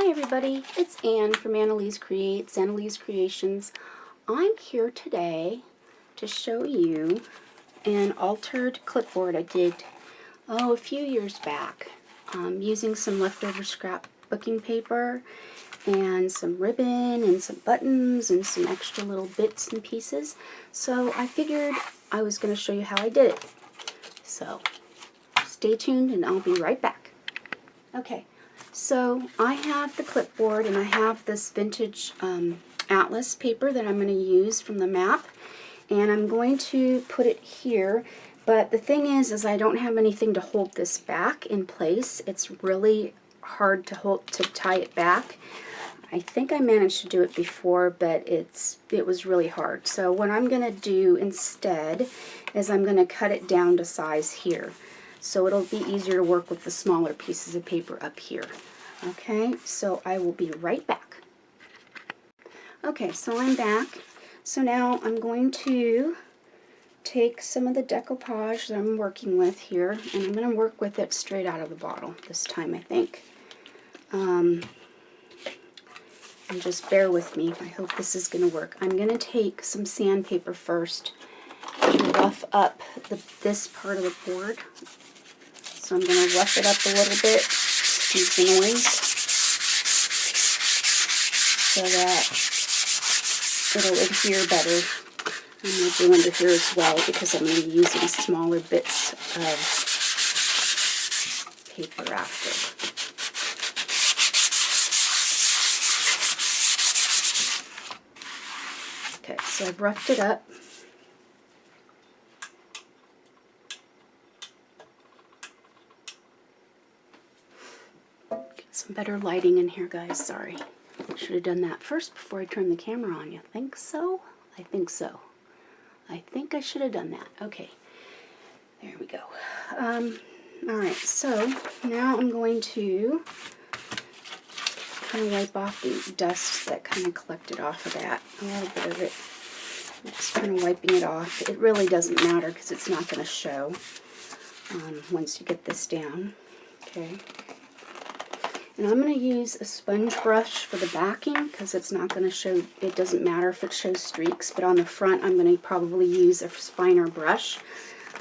Hi everybody, it's Anne from Annalise Creates, Annalise Creations. I'm here today to show you an altered clipboard I did a few years back using some leftover scrapbooking paper and some ribbon and some buttons and some extra little bits and pieces. So I figured I was going to show you how I did it. So stay tuned and I'll be right back. Okay. So I have the clipboard and I have this vintage atlas paper that I'm going to use from the map, and I'm going to put it here. But the thing is I don't have anything to hold this back in place. It's really hard to tie it back. I think I managed to do it before, but it was really hard. So what I'm going to do instead is I'm going to cut it down to size here. So it'll be easier to work with the smaller pieces of paper up here. Okay, so I will be right back. Okay, so I'm back. So now I'm going to take some of the decoupage that I'm working with here, and I'm going to work with it straight out of the bottle this time, I think. And just bear with me. I hope this is going to work. I'm going to take some sandpaper first to rough up this part of the board. So I'm going to rough it up a little bit, excuse the noise, so that it'll adhere better. I'm going to do under here as well because I'm going to be using smaller bits of paper after. Okay, so I've roughed it up. Some better lighting in here, guys. Sorry. Should have done that first before I turned the camera on. You think so? I think so. I think I should have done that. Okay. There we go. Alright, so now I'm going to kind of wipe off the dust that kind of collected off of that. A little bit of it. I'm just kind of wiping it off. It really doesn't matter because it's not going to show once you get this down. Okay. And I'm going to use a sponge brush for the backing because it's not going to show, it doesn't matter if it shows streaks, but on the front I'm going to probably use a finer brush.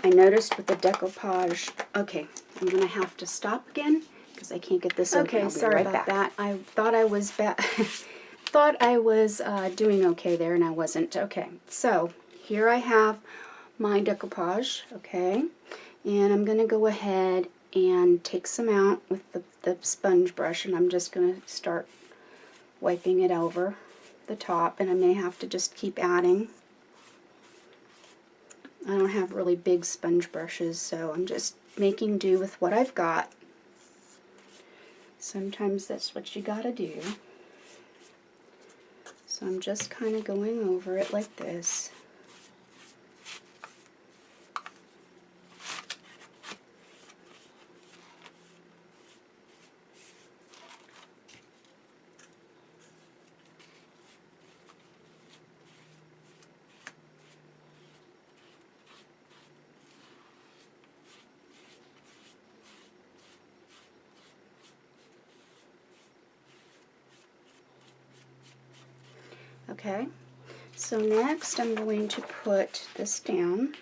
I noticed with the decoupage, okay, I'm going to have to stop again because I can't get this open. Okay, sorry about that. I thought I was thought I was doing okay there, and I wasn't. Okay, so here I have my decoupage, okay, and I'm going to go ahead and take some out with the sponge brush, and I'm just going to start wiping it over the top, and I may have to just keep adding. I don't have really big sponge brushes, so I'm just making do with what I've got. Sometimes that's what you gotta do. So I'm just kind of going over it like this. Okay, so next I'm going to put this down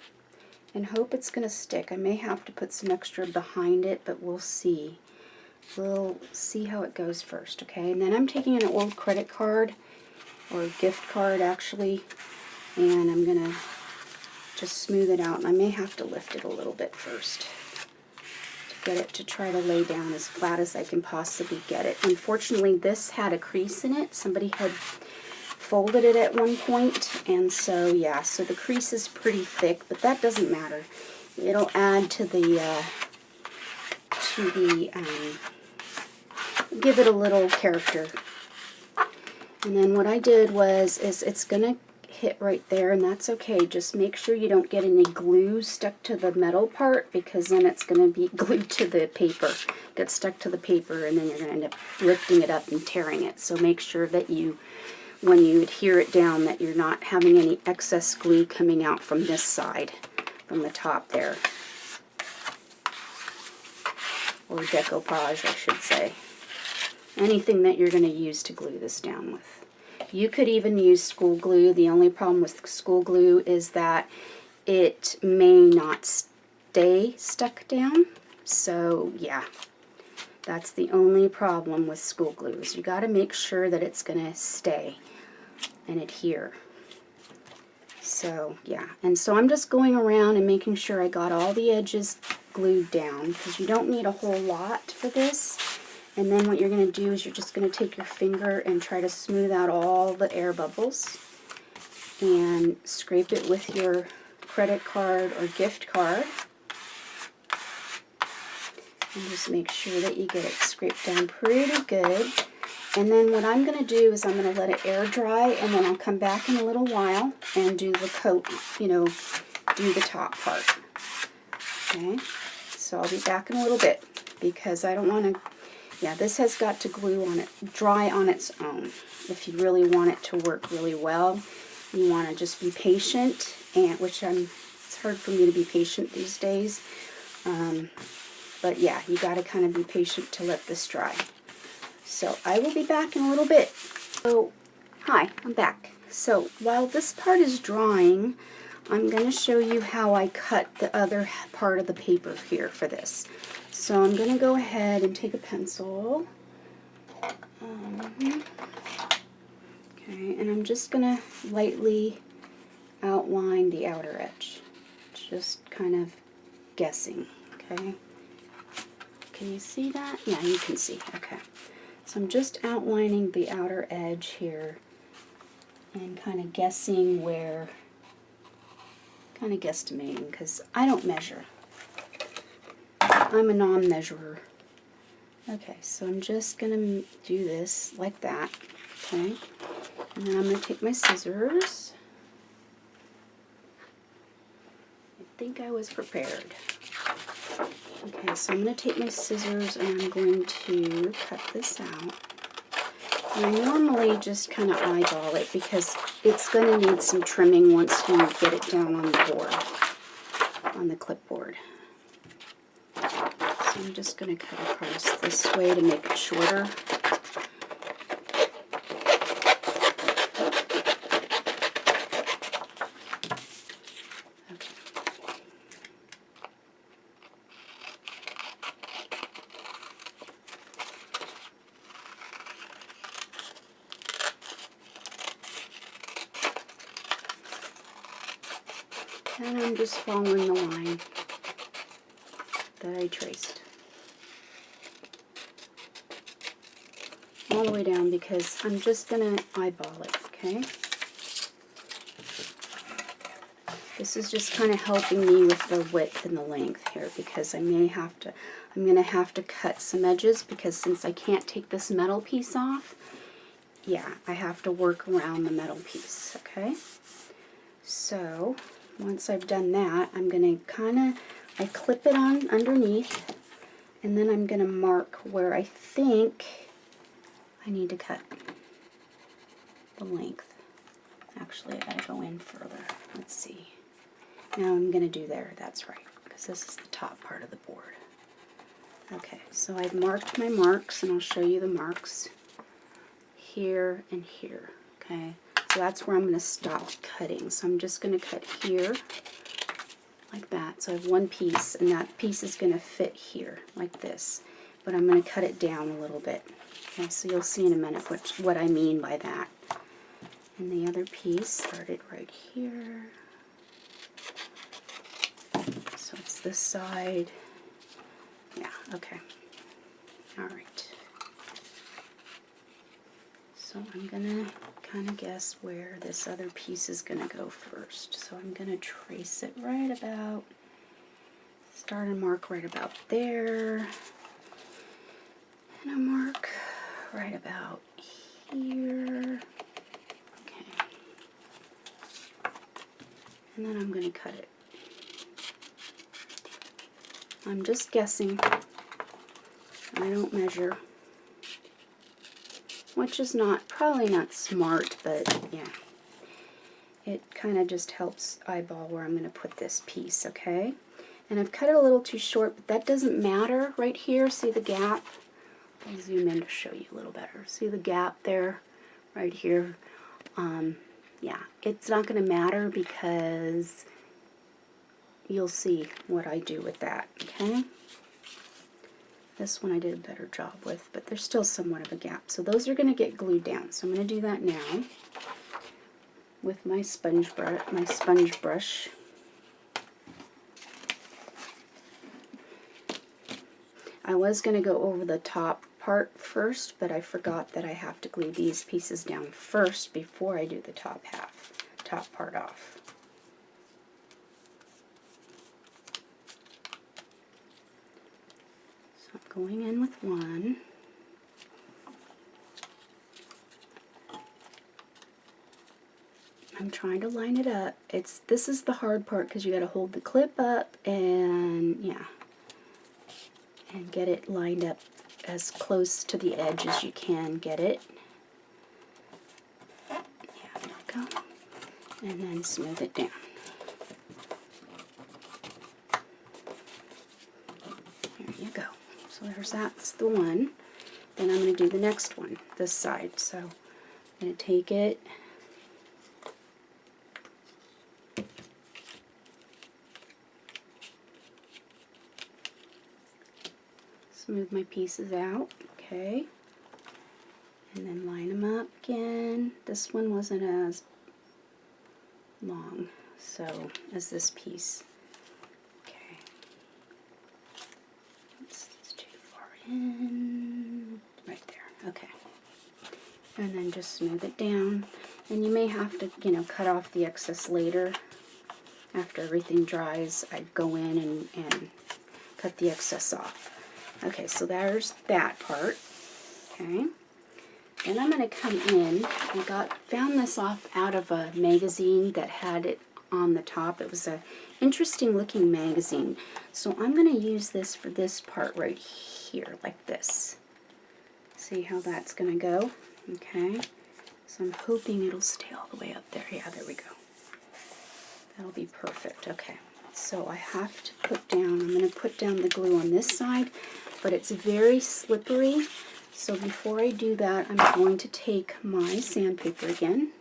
and hope it's going to stick. I may have to put some extra behind it, but we'll see. We'll see how it goes first, okay? And then I'm taking an old credit card, or a gift card actually, and I'm going to just smooth it out, and I may have to lift it a little bit first to get it to try to lay down as flat as I can possibly get it. Unfortunately, this had a crease in it. Somebody had folded it at one point, and so yeah, so the crease is pretty thick, but that doesn't matter. It'll add to the give it a little character. And then what I did was it's gonna hit right there, and that's okay. Just make sure you don't get any glue stuck to the metal part, because then it's gonna be glued to the paper, get stuck to the paper, and then you're gonna end up lifting it up and tearing it. So make sure that you, when you adhere it down, that you're not having any excess glue coming out from this side, from the top there. Or decoupage, I should say. anything that you're going to use to glue this down with. You could even use school glue. The only problem with school glue is that it may not stay stuck down. So yeah, that's the only problem with school glue, is you got to make sure that it's going to stay and adhere. So yeah, and so I'm just going around and making sure I got all the edges glued down, because you don't need a whole lot for this. And then what you're going to do is you're just going to take your finger and try to smooth out all the air bubbles and scrape it with your credit card or gift card. And just make sure that you get it scraped down pretty good. And then what I'm going to do is I'm going to let it air dry, and then I'll come back in a little while and do the coat, you know, do the top part. Okay, so I'll be back in a little bit, because I don't want to, yeah, this has got to glue on it, dry on its own. If you really want it to work really well, you want to just be patient, and it's hard for me to be patient these days. But yeah, you got to kind of be patient to let this dry. So I will be back in a little bit. So, hi, I'm back. So while this part is drying, I'm going to show you how I cut the other part of the paper here for this. So I'm going to go ahead and take a pencil. Okay, and I'm just going to lightly outline the outer edge. Just kind of guessing, okay? Can you see that? Yeah, you can see, okay. So I'm just outlining the outer edge here and kind of guessing where, kind of guesstimating, because I don't measure. I'm a non-measurer. Okay, so I'm just going to do this like that, okay? And then I'm going to take my scissors. I think I was prepared. Okay, so I'm going to take my scissors and I'm going to cut this out. And I normally just kind of eyeball it, because it's going to need some trimming once you get it down on the board, on the clipboard. So I'm just going to cut across this way to make it shorter. And I'm just following the line that I traced all the way down, because I'm just going to eyeball it, okay? This is just kind of helping me with the width and the length here, because I'm going to have to cut some edges, because since I can't take this metal piece off, yeah, I have to work around the metal piece, okay? So once I've done that, I'm going to I clip it on underneath, and then I'm going to mark where I think I need to cut the length. Actually, I got to go in further. Let's see. Now I'm going to do there. That's right, because this is the top part of the board. Okay, so I've marked my marks, and I'll show you the marks here and here. Okay. So that's where I'm going to stop cutting. So I'm just going to cut here like that. So I have one piece, and that piece is going to fit here like this. But I'm going to cut it down a little bit. Okay, so you'll see in a minute what I mean by that. And the other piece started right here. So it's this side. Yeah, okay. All right. So I'm going to kind of guess where this other piece is going to go first. So I'm going to trace it right about, start a mark right about there, and a mark right about here. Okay. And then I'm going to cut it. I'm just guessing. I don't measure. Which is probably not smart, but yeah. It kind of just helps eyeball where I'm going to put this piece, okay? And I've cut it a little too short, but that doesn't matter right here. See the gap? I'll zoom in to show you a little better. See the gap there, right here? Yeah, it's not going to matter because you'll see what I do with that, okay? This one I did a better job with, but there's still somewhat of a gap. So those are going to get glued down. So I'm going to do that now with my sponge brush. I was going to go over the top part first, but I forgot that I have to glue these pieces down first before I do the top part off. So I'm going in with one. I'm trying to line it up. This is the hard part because you got to hold the clip up and yeah, and get it lined up as close to the edge as you can get it. Yeah, there we go. And then smooth it down. There you go. So that's the one. Then I'm going to do the next one, this side. So I'm going to take it, smooth my pieces out, okay, and then line them up again. This one wasn't as long as this piece. Okay, it's too far in, right there, okay. And then just smooth it down. And you may have to, cut off the excess later. After everything dries, I go in and cut the excess off. Okay, so there's that part. Okay, then I'm going to come in. I found this out of a magazine that had it on the top. It was a interesting looking magazine. So I'm going to use this for this part right here, like this. See how that's going to go? Okay, so I'm hoping it'll stay all the way up there. Yeah, there we go. That'll be perfect. Okay, so I have to I'm going to put down the glue on this side, but it's very slippery. So before I do that, I'm going to take my sandpaper again.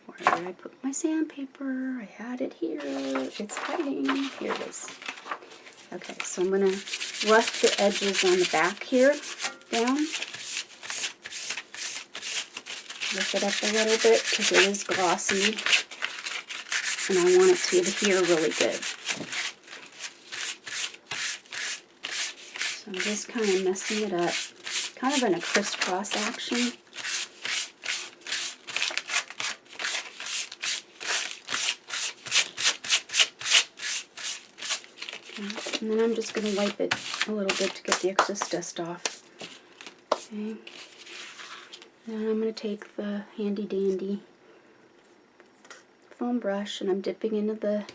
Where did I put my sandpaper? I had it here. It's hiding. Here it is. Okay, so I'm going to rough the edges on the back here down. Lift it up a little bit because it is glossy and I want it to adhere really good. So I'm just kind of messing it up, kind of in a crisscross action. Okay. And then I'm just going to wipe it a little bit to get the excess dust off. Okay. Then I'm going to take the handy dandy foam brush and I'm dipping into the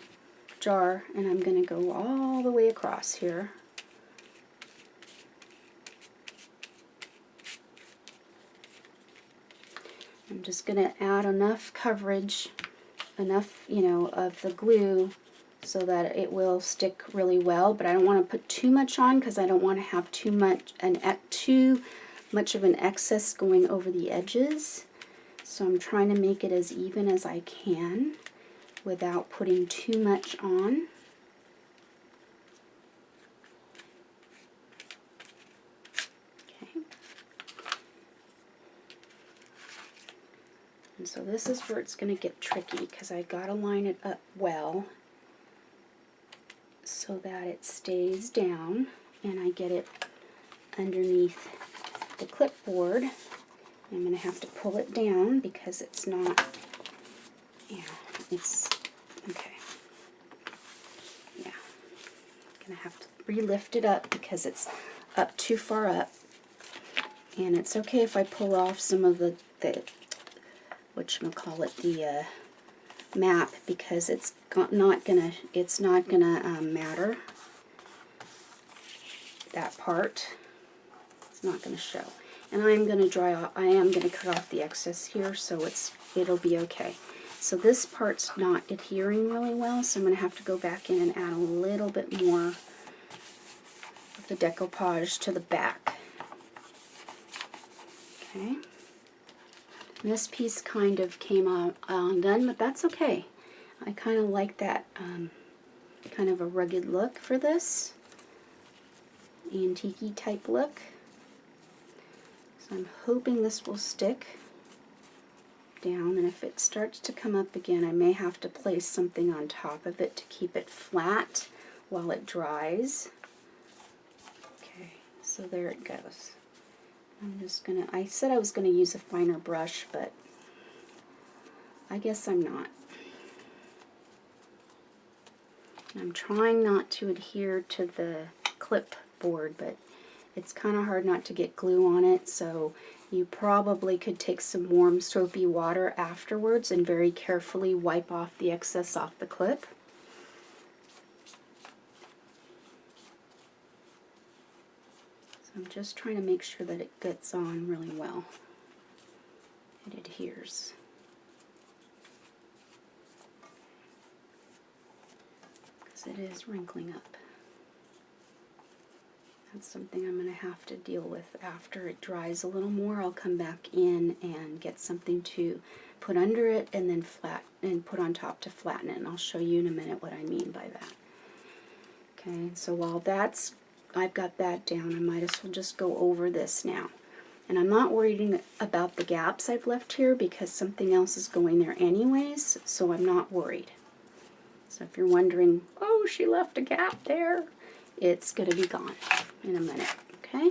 jar and I'm going to go all the way across here. I'm just going to add enough coverage, enough, of the glue so that it will stick really well, but I don't want to put too much on because I don't want to have too much of an excess going over the edges. So I'm trying to make it as even as I can without putting too much on. Okay. And so this is where it's going to get tricky because I got to line it up well so that it stays down and I get it underneath the clipboard. I'm going to have to pull it down because it's not, it's, okay. Yeah, I'm going to have to re-lift it up because it's up too far up. And it's okay if I pull off some of the map because it's not gonna matter. That part, it's not gonna show. And I am going to cut off the excess here so it'll be okay. So this part's not adhering really well, so I'm going to have to go back in and add a little bit more of the decoupage to the back. Okay. This piece kind of came out undone, but that's okay. I kind of like that kind of a rugged look for this. Antique-y type look. So I'm hoping this will stick down, and if it starts to come up again, I may have to place something on top of it to keep it flat while it dries. Okay, so there it goes. I'm just gonna, I said I was gonna use a finer brush, but I guess I'm not. I'm trying not to adhere to the clipboard, but it's kind of hard not to get glue on it, so you probably could take some warm soapy water afterwards and very carefully wipe off the excess off the clip. So I'm just trying to make sure that it gets on really well. It adheres. Because it is wrinkling up. That's something I'm going to have to deal with after it dries a little more. I'll come back in and get something to put under it and then put on top to flatten it. And I'll show you in a minute what I mean by that. Okay, so while I've got that down, I might as well just go over this now. And I'm not worried about the gaps I've left here because something else is going there anyways, so I'm not worried. So if you're wondering, oh, she left a gap there, it's going to be gone in a minute, okay?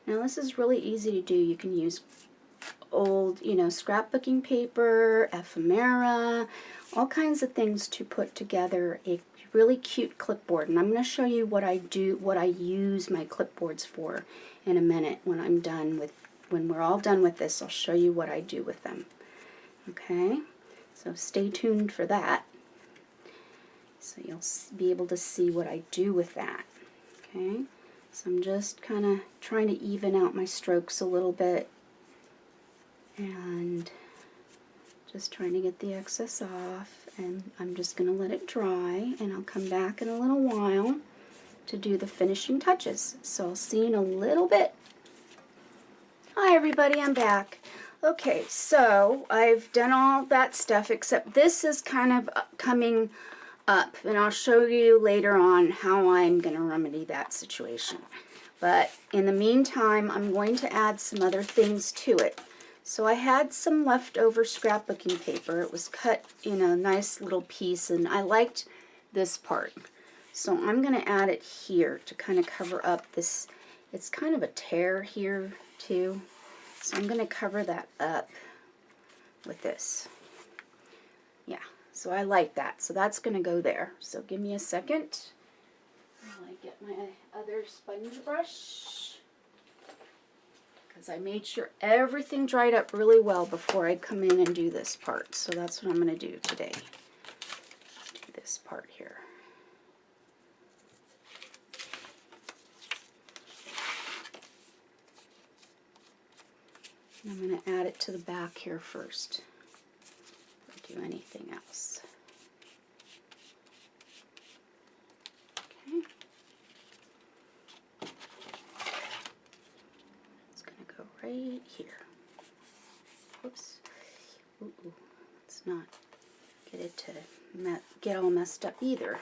Now this is really easy to do. You can use old, scrapbooking paper, ephemera, all kinds of things to put together a really cute clipboard. And I'm going to show you what I use my clipboards for in a minute when we're all done with this. I'll show you what I do with them. Okay, so stay tuned for that. So you'll be able to see what I do with that. Okay, so I'm just kind of trying to even out my strokes a little bit and just trying to get the excess off, and I'm just going to let it dry, and I'll come back in a little while to do the finishing touches. So I'll see you in a little bit. Hi everybody, I'm back. Okay, so I've done all that stuff except this is kind of coming up, and I'll show you later on how I'm going to remedy that situation. But in the meantime, I'm going to add some other things to it. So I had some leftover scrapbooking paper. It was cut in a nice little piece, and I liked this part. So I'm going to add it here to kind of cover up this. It's kind of a tear here too. So I'm going to cover that up with this. Yeah, so I like that. So that's going to go there. So give me a second while I get my other sponge brush, because I made sure everything dried up really well before I come in and do this part. So that's what I'm going to do today. Do this part here. And I'm going to add it to the back here first. Or do anything else. Okay. It's going to go right here. Whoops. Ooh, let's not get it to get all messed up either.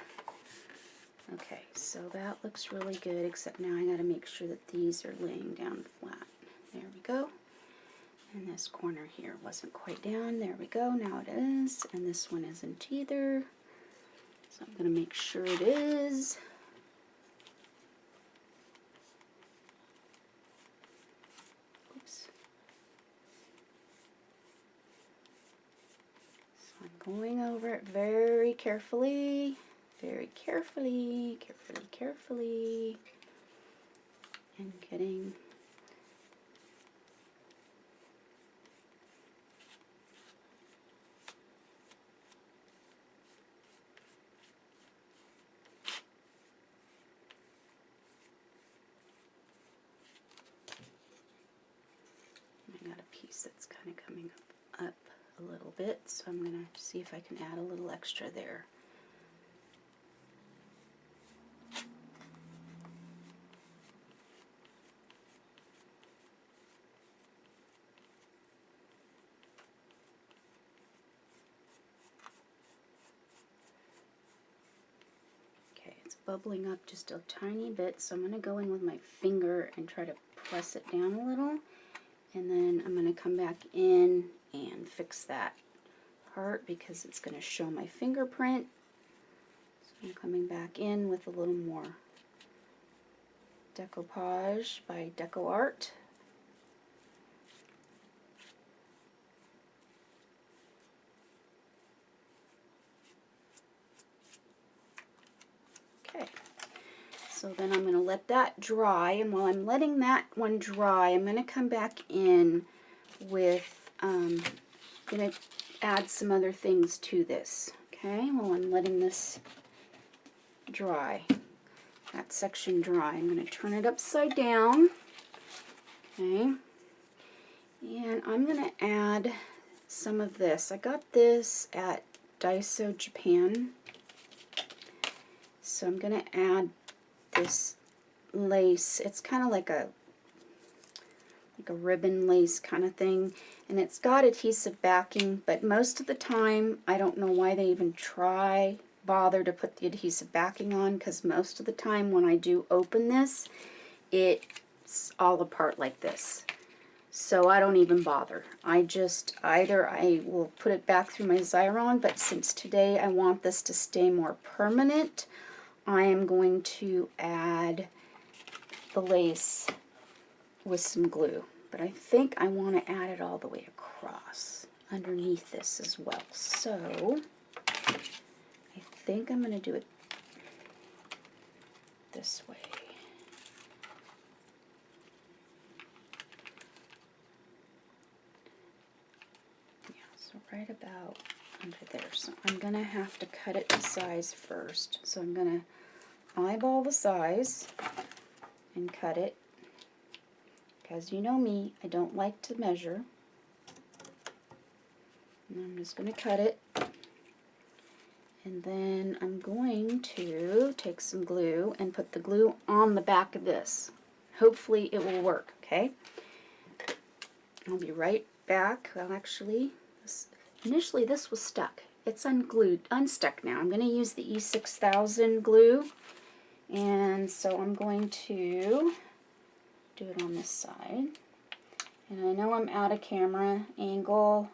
Okay, so that looks really good, except now I got to make sure that these are laying down flat. There we go. And this corner here wasn't quite down. There we go. Now it is. And this one isn't either. So I'm going to make sure it is. Oops. So I'm going over it very carefully. Very carefully, carefully. And getting piece that's kind of coming up a little bit, so I'm going to see if I can add a little extra there. Okay, it's bubbling up just a tiny bit, so I'm going to go in with my finger and try to press it down a little, and then I'm going to come back in and fix that part because it's going to show my fingerprint. So I'm coming back in with a little more Decoupage by Deco Art. Okay, so then I'm going to let that dry, and while I'm letting that one dry, I'm going to come back in with, going to add some other things to this. Okay, while I'm letting this dry, that section dry, I'm going to turn it upside down. Okay, and I'm going to add some of this. I got this at Deco, Japan. So I'm going to add this lace. It's kind of like a ribbon lace kind of thing, and it's got adhesive backing, but most of the time I don't know why they even bother to put the adhesive backing on, because most of the time when I do open this, it's all apart like this. So I don't even bother. I just either I will put it back through my Xyron, but since today I want this to stay more permanent, I am going to add the lace with some glue. But I think I want to add it all the way across underneath this as well. So I think I'm going to do it this way. Yeah, so right about under there. So I'm going to have to cut it to size first. So I'm going to eyeball the size and cut it. Because you know me, I don't like to measure. And I'm just going to cut it. And then I'm going to take some glue and put the glue on the back of this. Hopefully it will work, okay? I'll be right back. Well, actually, initially this was stuck. It's unstuck now. I'm going to use the E6000 glue. And so I'm going to do it on this side. And I know I'm out of camera angle,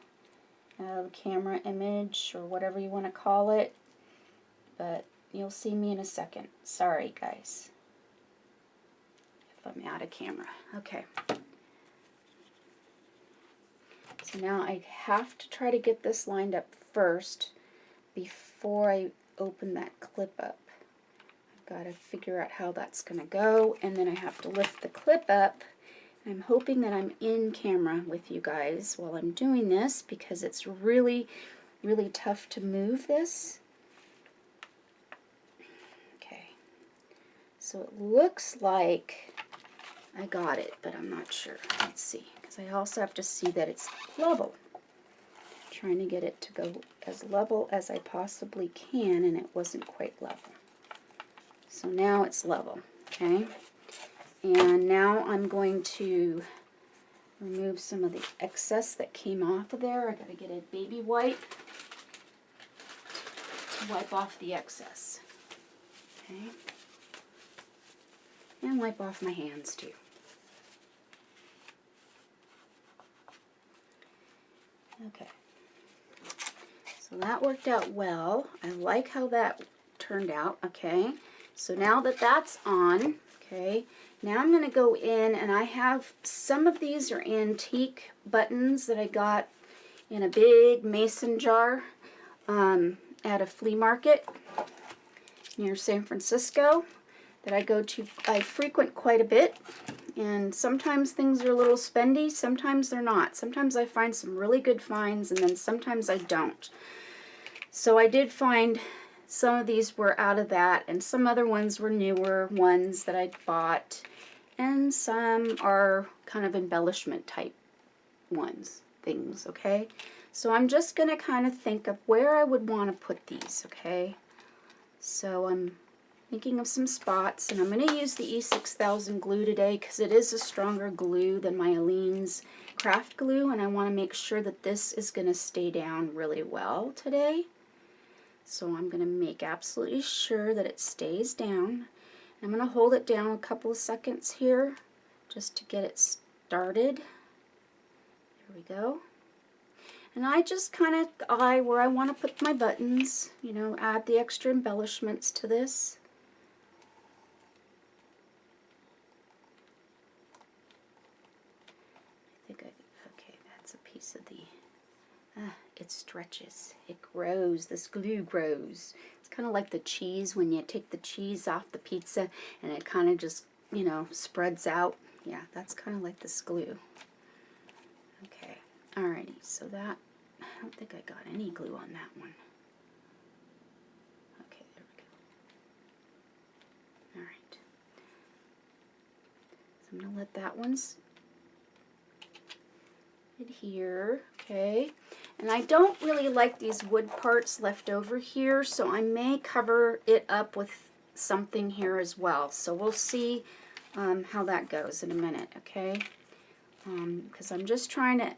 out of camera image, or whatever you want to call it, but you'll see me in a second. Sorry, guys, if I'm out of camera. Okay. So now I have to try to get this lined up first before I open that clip up. I've got to figure out how that's going to go, and then I have to lift the clip up. I'm hoping that I'm in camera with you guys while I'm doing this, because it's really, really tough to move this. Okay, so it looks like I got it, but I'm not sure. Let's see, because I also have to see that it's level. I'm trying to get it to go as level as I possibly can, and it wasn't quite level. So now it's level, okay? And now I'm going to remove some of the excess that came off of there. I got to get a baby wipe to wipe off the excess, okay? And wipe off my hands too. Okay, so that worked out well. I like how that turned out, okay? So now that that's on, okay, now I'm going to go in, and I have some of these are antique buttons that I got in a big mason jar at a flea market near San Francisco that I frequent quite a bit. And sometimes things are a little spendy, sometimes they're not. Sometimes I find some really good finds, and then sometimes I don't. So I did find some of these were out of that, and some other ones were newer ones that I bought, and some are kind of embellishment type things, okay? So I'm just going to kind of think of where I would want to put these, okay? So I'm thinking of some spots, and I'm going to use the E6000 glue today because it is a stronger glue than my Aleene's craft glue, and I want to make sure that this is going to stay down really well today. So I'm going to make absolutely sure that it stays down. I'm going to hold it down a couple of seconds here just to get it started. There we go. And I just kind of eye where I want to put my buttons, you know, add the extra embellishments to this. Okay, that's a piece of the, it stretches, it grows, this glue grows. It's kind of like the cheese when you take the cheese off the pizza and it kind of just, you know, spreads out. Yeah, that's kind of like this glue. Okay, alrighty, so that, I don't think I got any glue on that one. Okay, there we go. Alright. So I'm going to let that one adhere, okay? And I don't really like these wood parts left over here, so I may cover it up with something here as well. So we'll see how that goes in a minute, okay? Because I'm just trying to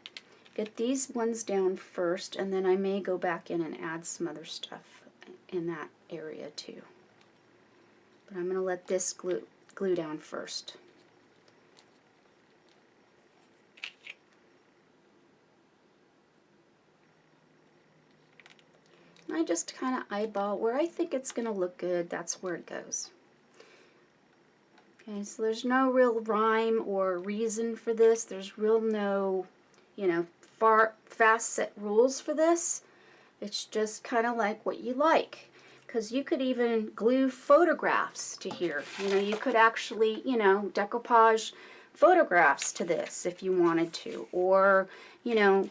get these ones down first, and then I may go back in and add some other stuff in that area too. But I'm going to let this glue down first. And I just kind of eyeball where I think it's going to look good, that's where it goes. Okay, so there's no real rhyme or reason for this. There's no, you know, fast set rules for this. It's just kind of like what you like. Because you could even glue photographs to here. You know, you could actually, you know, decoupage photographs to this if you wanted to. Or, you know,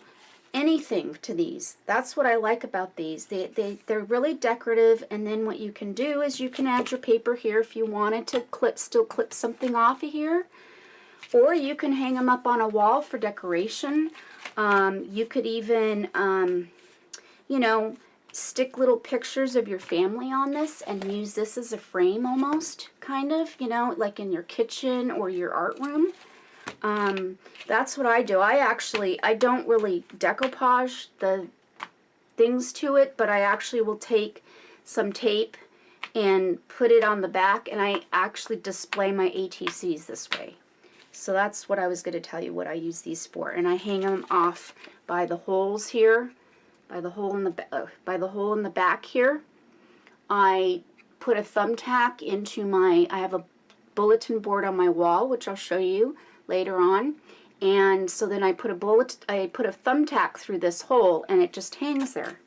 anything to these. That's what I like about these. They're really decorative, and then what you can do is you can add your paper here if you wanted to still clip something off of here. Or you can hang them up on a wall for decoration. You could even, you know, stick little pictures of your family on this and use this as a frame almost, kind of, you know, like in your kitchen or your art room. That's what I do. I don't really decoupage the things to it, but I actually will take some tape and put it on the back, and I actually display my ATCs this way. So that's what I was going to tell you what I use these for. And I hang them off by the holes here, by the hole in the back here. I put a thumbtack into I have a bulletin board on my wall, which I'll show you later on. And so then I put a thumbtack through this hole, and it just hangs there.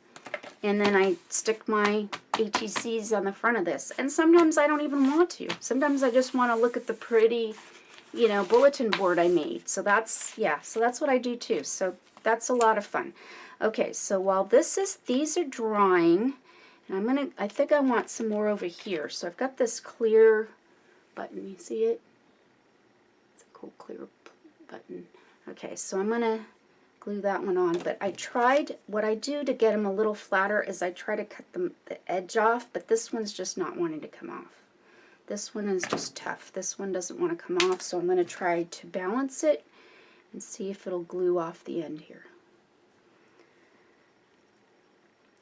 And then I stick my ATCs on the front of this. And sometimes I don't even want to. Sometimes I just want to look at the pretty, you know, bulletin board I made. So that's, yeah, so that's what I do too. So that's a lot of fun. Okay, so while these are drying, and I think I want some more over here. So I've got this clear button, you see it? It's a cool clear button. Okay, so I'm gonna glue that one on, but what I do to get them a little flatter is I try to cut the edge off, but this one's just not wanting to come off. This one is just tough. This one doesn't want to come off, so I'm going to try to balance it and see if it'll glue off the end here.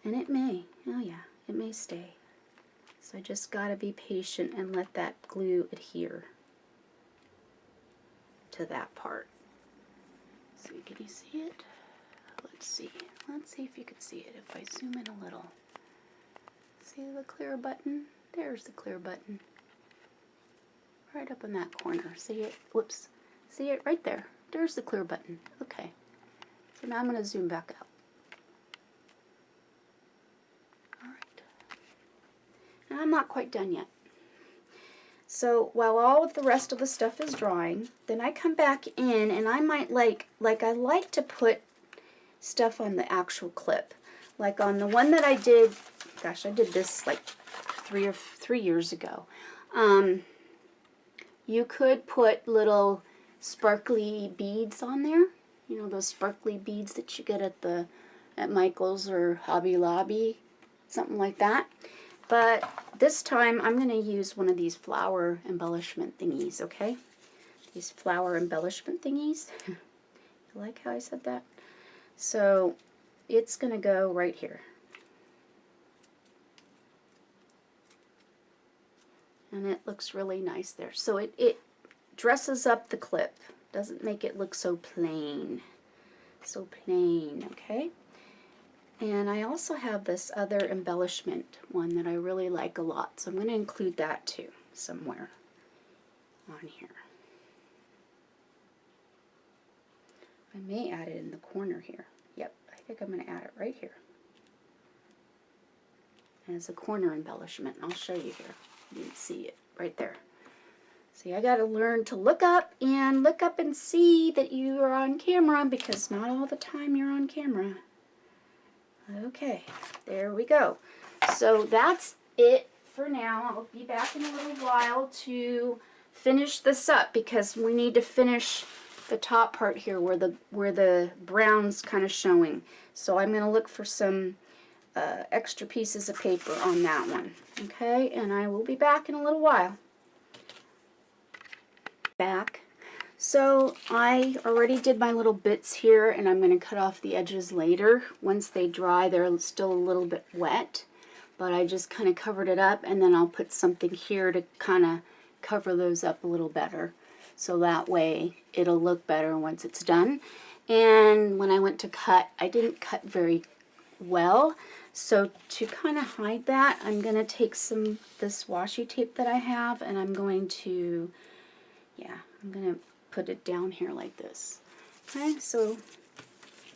And it may. Oh yeah, it may stay. So I just got to be patient and let that glue adhere to that part. So can you see it? Let's see. Let's see if you can see it if I zoom in a little. See the clear button? There's the clear button. Right up in that corner. See it? Whoops. See it right there. There's the clear button. Okay. So now I'm going to zoom back out. Alright. And I'm not quite done yet. So while all of the rest of the stuff is drying, then I come back in and I might I like to put stuff on the actual clip. Like on the one that I did, gosh, I did this like 3 years ago. You could put little sparkly beads on there. You know, those sparkly beads that you get at Michael's or Hobby Lobby, something like that. But this time I'm going to use one of these flower embellishment thingies, okay? These flower embellishment thingies. You like how I said that? So it's going to go right here. And it looks really nice there. So it dresses up the clip. Doesn't make it look so plain. So plain, okay? And I also have this other embellishment one that I really like a lot. So I'm going to include that too somewhere on here. I may add it in the corner here. Yep, I think I'm going to add it right here. And it's a corner embellishment. I'll show you here. You can see it right there. See, I got to learn to look up and see that you are on camera, because not all the time you're on camera. Okay, there we go. So that's it for now. I'll be back in a little while to finish this up, because we need to finish the top part here where the brown's kind of showing. So I'm going to look for some extra pieces of paper on that one. Okay, and I will be back in a little while. Back. So I already did my little bits here, and I'm going to cut off the edges later. Once they dry, they're still a little bit wet, but I just kind of covered it up, and then I'll put something here to kind of cover those up a little better, so that way it'll look better once it's done. And when I went to cut, I didn't cut very well, so to kind of hide that, I'm going to take this washi tape that I have, and I'm going to, I'm going to put it down here like this. Okay, so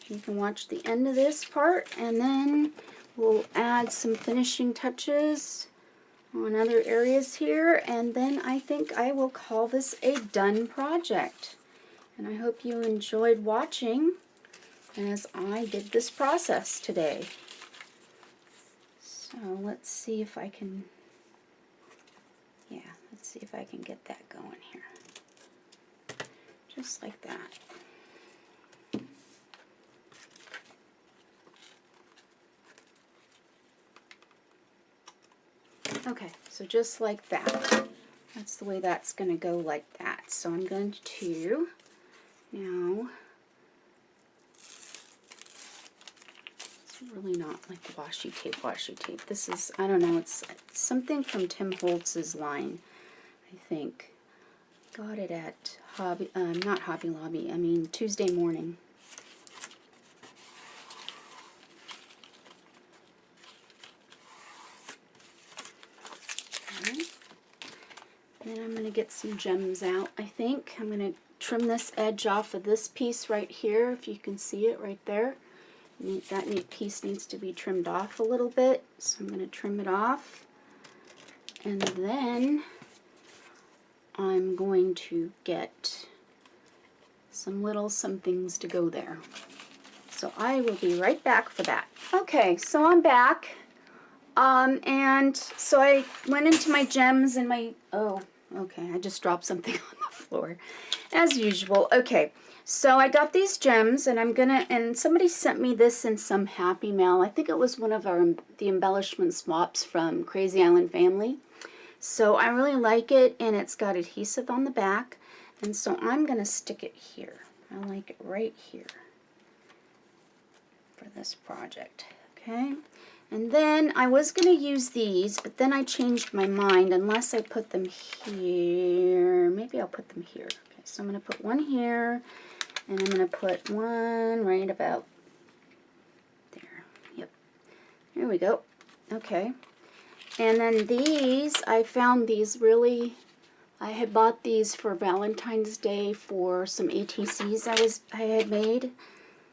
you can watch the end of this part, and then we'll add some finishing touches on other areas here, and then I think I will call this a done project. And I hope you enjoyed watching as I did this process today. So let's see if I can, let's see if I can get that going here. Just like that. Okay, so just like that. That's the way that's going to go, like that. So I'm going to now, it's really not like the washi tape. This is, I don't know, it's something from Tim Holtz's line, I think. Got it at not Hobby Lobby, I mean Tuesday Morning. Okay. Then I'm going to get some gems out, I think. I'm going to trim this edge off of this piece right here, if you can see it right there. That piece needs to be trimmed off a little bit, so I'm going to trim it off. And then I'm going to get some things to go there. So I will be right back for that. Okay, so I'm back. And so I went into my gems and my, okay, I just dropped something on the floor, as usual. Okay, so I got these gems, and and somebody sent me this in some happy mail. I think it was one of the embellishment swaps from Crazy Island Family. So I really like it, and it's got adhesive on the back, and so I'm going to stick it here. I like it right here for this project, okay? And then I was going to use these, but then I changed my mind, unless I put them here. Maybe I'll put them here. Okay, so I'm going to put one here, and I'm going to put one right about there. Yep, there we go. Okay. And then these, I found these really, I had bought these for Valentine's Day for some ATCs I had made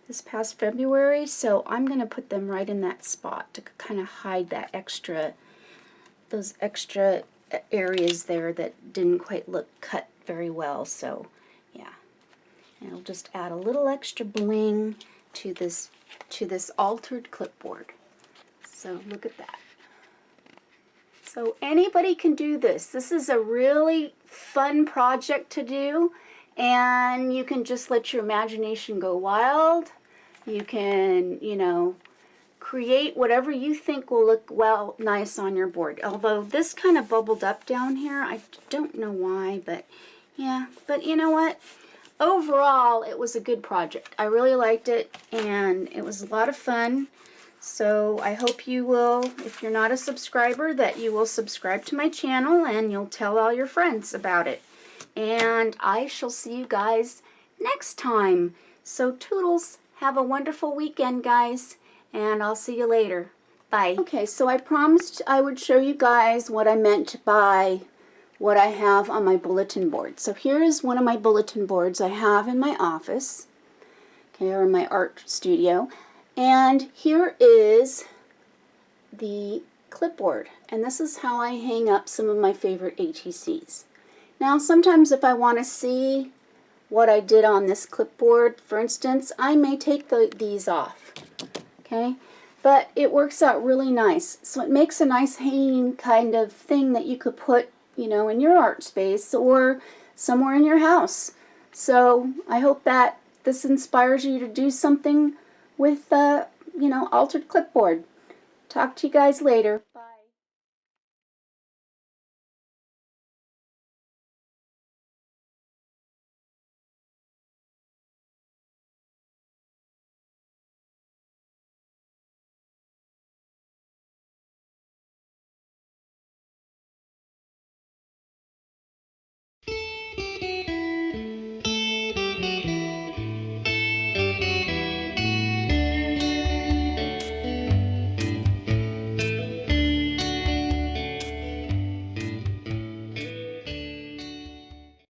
this past February, so I'm going to put them right in that spot to kind of hide that those extra areas there that didn't quite look cut very well. So yeah, and it'll just add a little extra bling to this altered clipboard. So look at that. So anybody can do this. This is a really fun project to do, and you can just let your imagination go wild. You can, you know, create whatever you think will look nice on your board. Although this kind of bubbled up down here, I don't know why, but yeah. But you know what? Overall, it was a good project. I really liked it, and it was a lot of fun. So I hope you will, if you're not a subscriber, that you will subscribe to my channel and you'll tell all your friends about it. And I shall see you guys next time. So toodles, have a wonderful weekend, guys, and I'll see you later. Bye. Okay, so I promised I would show you guys what I meant by what I have on my bulletin board. So here is one of my bulletin boards I have in my office, okay, or in my art studio. And here is the clipboard, and this is how I hang up some of my favorite ATCs. Now sometimes if I want to see what I did on this clipboard, for instance, I may take these off, okay? But it works out really nice. So it makes a nice hanging kind of thing that you could put, you know, in your art space or somewhere in your house. So I hope that this inspires you to do something with, you know, altered clipboard. Talk to you guys later.